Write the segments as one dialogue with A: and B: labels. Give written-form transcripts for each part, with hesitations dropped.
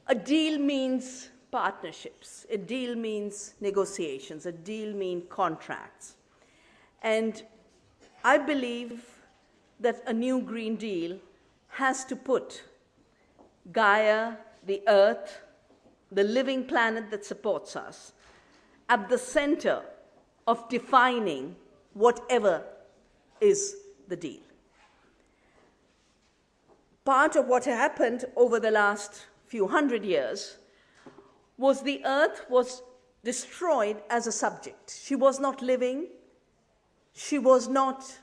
A: a deal means partnerships. A deal means negotiations. A deal means contracts. And I believe that a new Green Deal has to put Gaia, the Earth, the living planet that supports us, at the center of defining whatever is the deal. Part of what happened over the last few hundred years was the Earth was destroyed as a subject. She was not living. She was not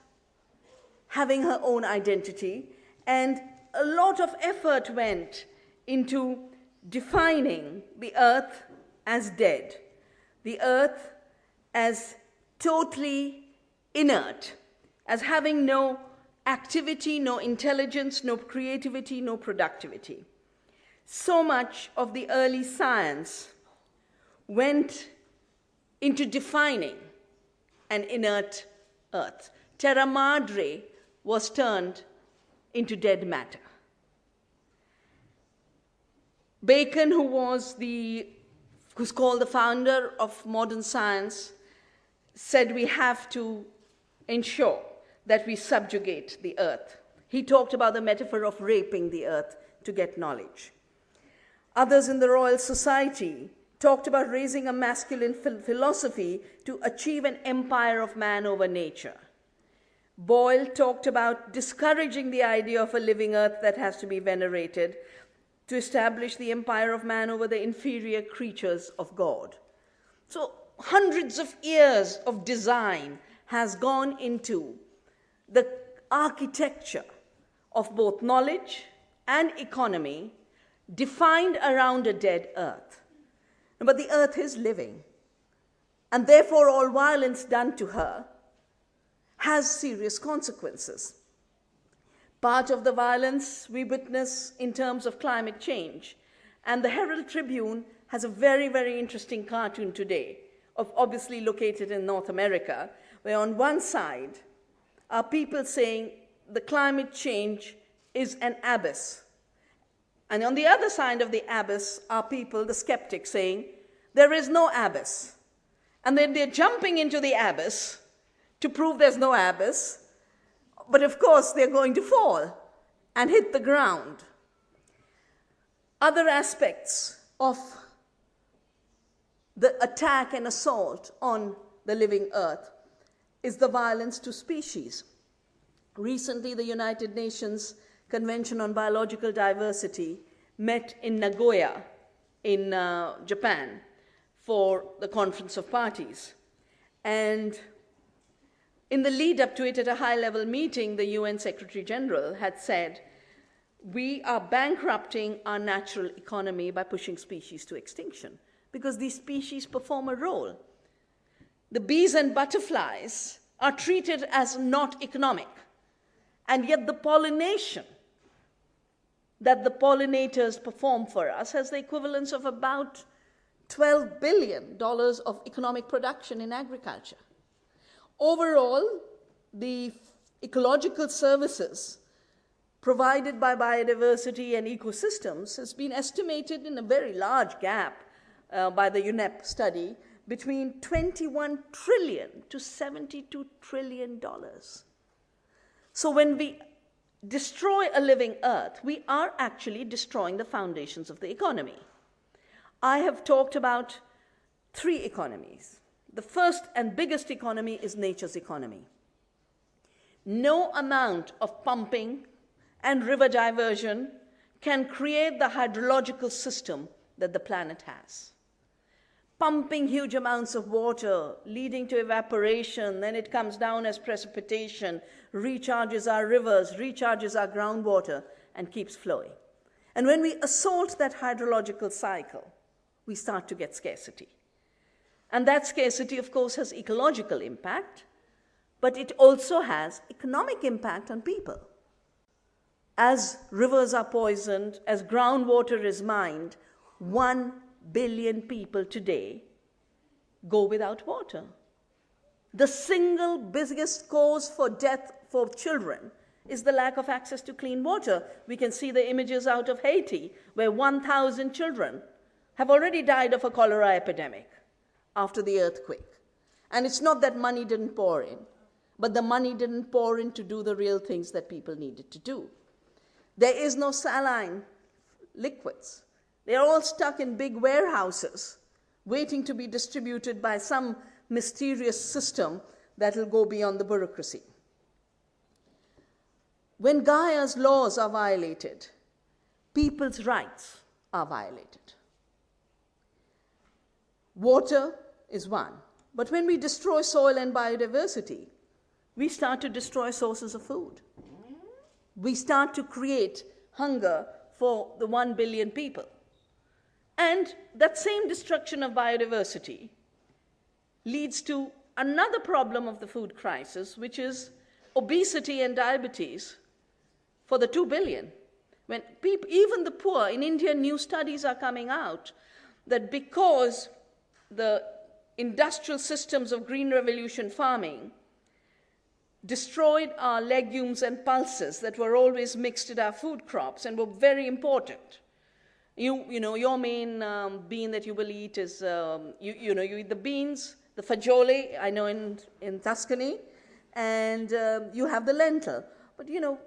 A: having her own identity. And a lot of effort went into defining the Earth as dead, the Earth as totally inert, as having no activity, no intelligence, no creativity, no productivity. So much of the early science went into defining an inert Earth. Terra Madre was turned into dead matter. Bacon, who's called the founder of modern science, said we have to ensure that we subjugate the Earth. He talked about the metaphor of raping the Earth to get knowledge. Others in the Royal Society talked about raising a masculine philosophy to achieve an empire of man over nature. Boyle talked about discouraging the idea of a living Earth that has to be venerated to establish the empire of man over the inferior creatures of God. So hundreds of years of design has gone into the architecture of both knowledge and economy defined around a dead Earth. But the Earth is living, and therefore all violence done to her has serious consequences. Part of the violence we witness in terms of climate change, and the Herald Tribune has a very, very interesting cartoon today, obviously located in North America, where on one side are people saying the climate change is an abyss. And on the other side of the abyss are people, the skeptics, saying there is no abyss. And then they're jumping into the abyss to prove there's no abyss, but of course they're going to fall and hit the ground. Other aspects of the attack and assault on the living Earth is the violence to species. Recently, the United Nations Convention on Biological Diversity met in Nagoya in Japan for the Conference of Parties. And in the lead up to it, at a high-level meeting, the UN Secretary General had said, we are bankrupting our natural economy by pushing species to extinction because these species perform a role. The bees and butterflies are treated as not economic, and yet the pollination that the pollinators perform for us has the equivalence of about $12 billion of economic production in agriculture. Overall, the ecological services provided by biodiversity and ecosystems has been estimated in a very large gap by the UNEP study between $21 trillion to $72 trillion. So when we destroy a living Earth, we are actually destroying the foundations of the economy. I have talked about three economies. The first and biggest economy is nature's economy. No amount of pumping and river diversion can create the hydrological system that the planet has. Pumping huge amounts of water, leading to evaporation, then it comes down as precipitation, recharges our rivers, recharges our groundwater, and keeps flowing. And when we assault that hydrological cycle, we start to get scarcity. And that scarcity, of course, has ecological impact, but it also has economic impact on people. As rivers are poisoned, as groundwater is mined, 1 billion people today go without water. The single biggest cause for death for children is the lack of access to clean water. We can see the images out of Haiti, where 1,000 children have already died of a cholera epidemic after the earthquake. And it's not that money didn't pour in, but the money didn't pour in to do the real things that people needed to do. There is no saline liquids. They're all stuck in big warehouses, waiting to be distributed by some mysterious system that will go beyond the bureaucracy. When Gaia's laws are violated, people's rights are violated. Water is one. But when we destroy soil and biodiversity, we start to destroy sources of food. We start to create hunger for the 1 billion people. And that same destruction of biodiversity leads to another problem of the food crisis, which is obesity and diabetes for the 2 billion. When people, even the poor, in India, new studies are coming out that because the industrial systems of green revolution farming destroyed our legumes and pulses that were always mixed in our food crops and were very important. You know, your main bean that you will eat is, you eat the beans, the fagioli, I know in Tuscany, and you have the lentil. But, you know,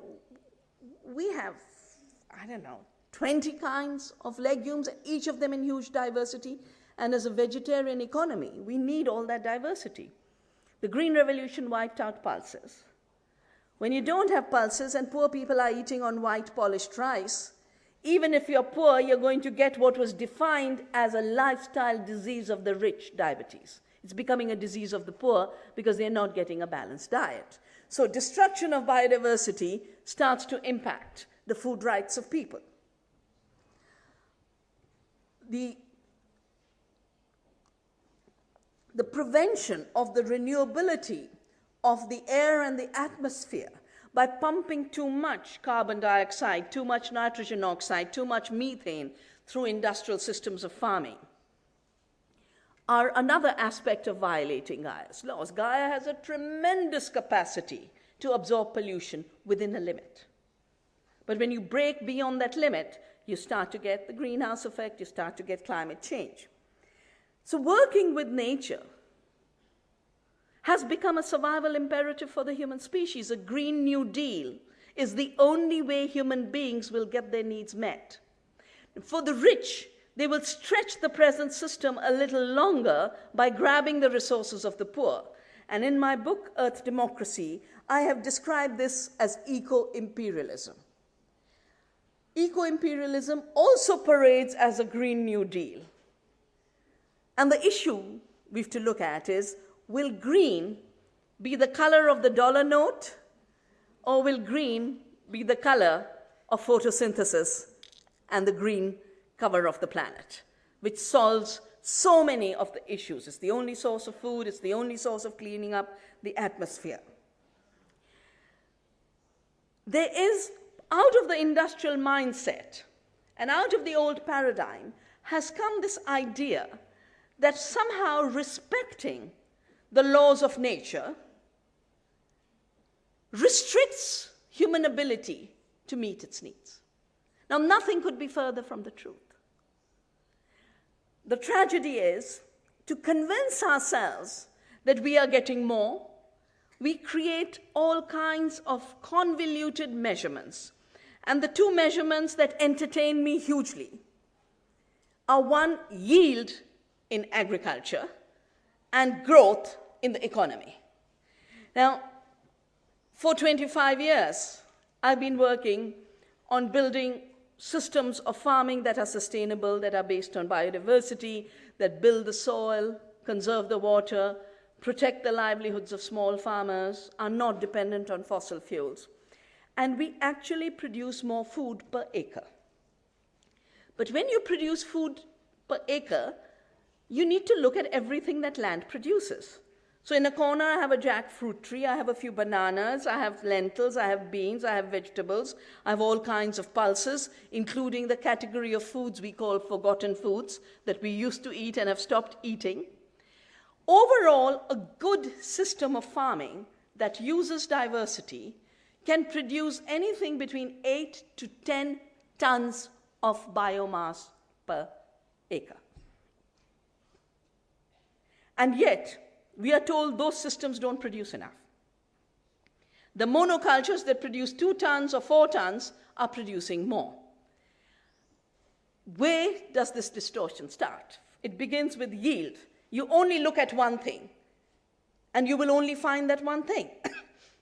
A: we have, 20 kinds of legumes, each of them in huge diversity. And as a vegetarian economy, we need all that diversity. The Green Revolution wiped out pulses. When you don't have pulses and poor people are eating on white polished rice, even if you're poor, you're going to get what was defined as a lifestyle disease of the rich, diabetes. It's becoming a disease of the poor because they're not getting a balanced diet. So destruction of biodiversity starts to impact the food rights of people. The prevention of the renewability of the air and the atmosphere by pumping too much carbon dioxide, too much nitrogen oxide, too much methane through industrial systems of farming are another aspect of violating Gaia's laws. Gaia has a tremendous capacity to absorb pollution within a limit. But when you break beyond that limit, you start to get the greenhouse effect, you start to get climate change. So working with nature has become a survival imperative for the human species. A Green New Deal is the only way human beings will get their needs met. For the rich, they will stretch the present system a little longer by grabbing the resources of the poor. And in my book, Earth Democracy, I have described this as eco-imperialism. Eco-imperialism also parades as a Green New Deal. And the issue we have to look at is, will green be the color of the dollar note, or will green be the color of photosynthesis and the green cover of the planet, which solves so many of the issues? It's the only source of food, it's the only source of cleaning up the atmosphere. There is, out of the industrial mindset and out of the old paradigm, has come this idea that somehow respecting the laws of nature restricts human ability to meet its needs. Now, nothing could be further from the truth. The tragedy is, to convince ourselves that we are getting more, we create all kinds of convoluted measurements. And the two measurements that entertain me hugely are, one, yield in agriculture and growth in the economy. Now, for 25 years, I've been working on building systems of farming that are sustainable, that are based on biodiversity, that build the soil, conserve the water, protect the livelihoods of small farmers, are not dependent on fossil fuels. And we actually produce more food per acre. But when you produce food per acre, you need to look at everything that land produces. So in a corner, I have a jackfruit tree, I have a few bananas, I have lentils, I have beans, I have vegetables, I have all kinds of pulses, including the category of foods we call forgotten foods that we used to eat and have stopped eating. Overall, a good system of farming that uses diversity can produce anything between 8 to 10 tons of biomass per acre. And yet, we are told those systems don't produce enough. The monocultures that produce 2 tons or 4 tons are producing more. Where does this distortion start? It begins with yield. You only look at one thing, and you will only find that one thing.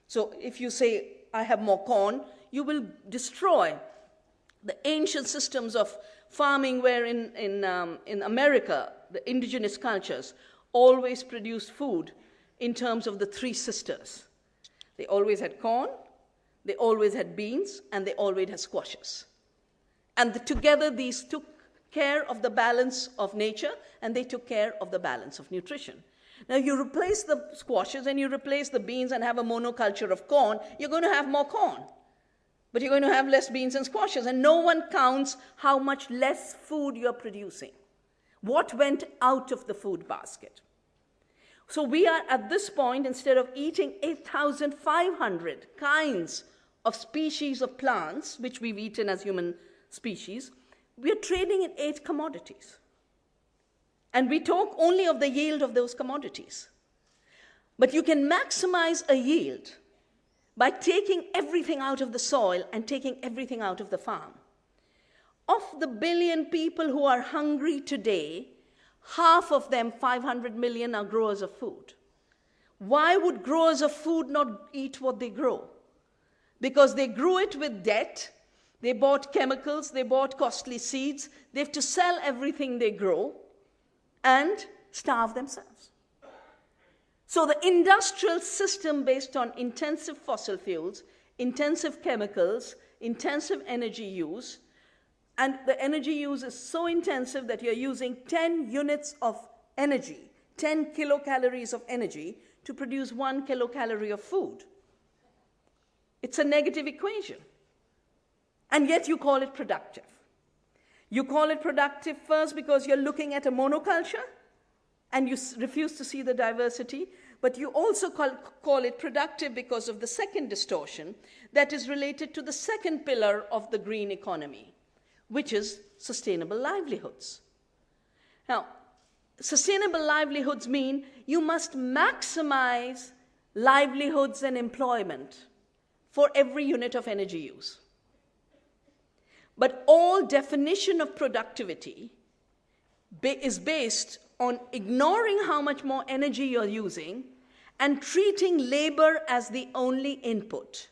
A: So if you say, I have more corn, you will destroy the ancient systems of farming where in America, the indigenous cultures always produced food in terms of the 3 sisters. They always had corn, they always had beans, and they always had squashes. And together these took care of the balance of nature, and they took care of the balance of nutrition. Now you replace the squashes and you replace the beans and have a monoculture of corn, you're going to have more corn. But you're going to have less beans and squashes, and no one counts how much less food you're producing. What went out of the food basket? So we are at this point, instead of eating 8,500 kinds of species of plants, which we've eaten as human species, we are trading in 8 commodities. And we talk only of the yield of those commodities. But you can maximize a yield by taking everything out of the soil and taking everything out of the farm. Of the billion people who are hungry today, half of them, 500 million, are growers of food. Why would growers of food not eat what they grow? Because they grew it with debt, they bought chemicals, they bought costly seeds, they have to sell everything they grow and starve themselves. So the industrial system based on intensive fossil fuels, intensive chemicals, intensive energy use, and the energy use is so intensive that you're using 10 units of energy, 10 kilocalories of energy to produce 1 kilocalorie of food. It's a negative equation. And yet you call it productive. You call it productive first because you're looking at a monoculture and you refuse to see the diversity, but you also call it productive because of the second distortion that is related to the second pillar of the green economy, which is sustainable livelihoods. Now, sustainable livelihoods mean you must maximize livelihoods and employment for every unit of energy use. But all definition of productivity is based on ignoring how much more energy you're using and treating labor as the only input,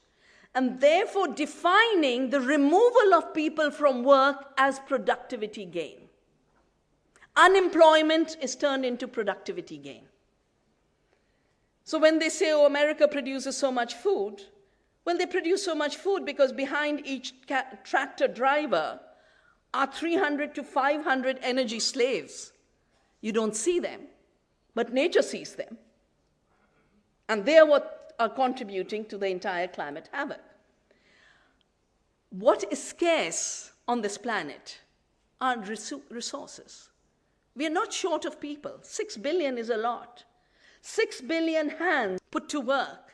A: and therefore defining the removal of people from work as productivity gain. Unemployment is turned into productivity gain. So when they say, oh, America produces so much food, well, they produce so much food because behind each tractor driver are 300 to 500 energy slaves. You don't see them, but nature sees them. And they are what are contributing to the entire climate havoc. What is scarce on this planet are resources. We are not short of people. 6 billion is a lot. 6 billion hands put to work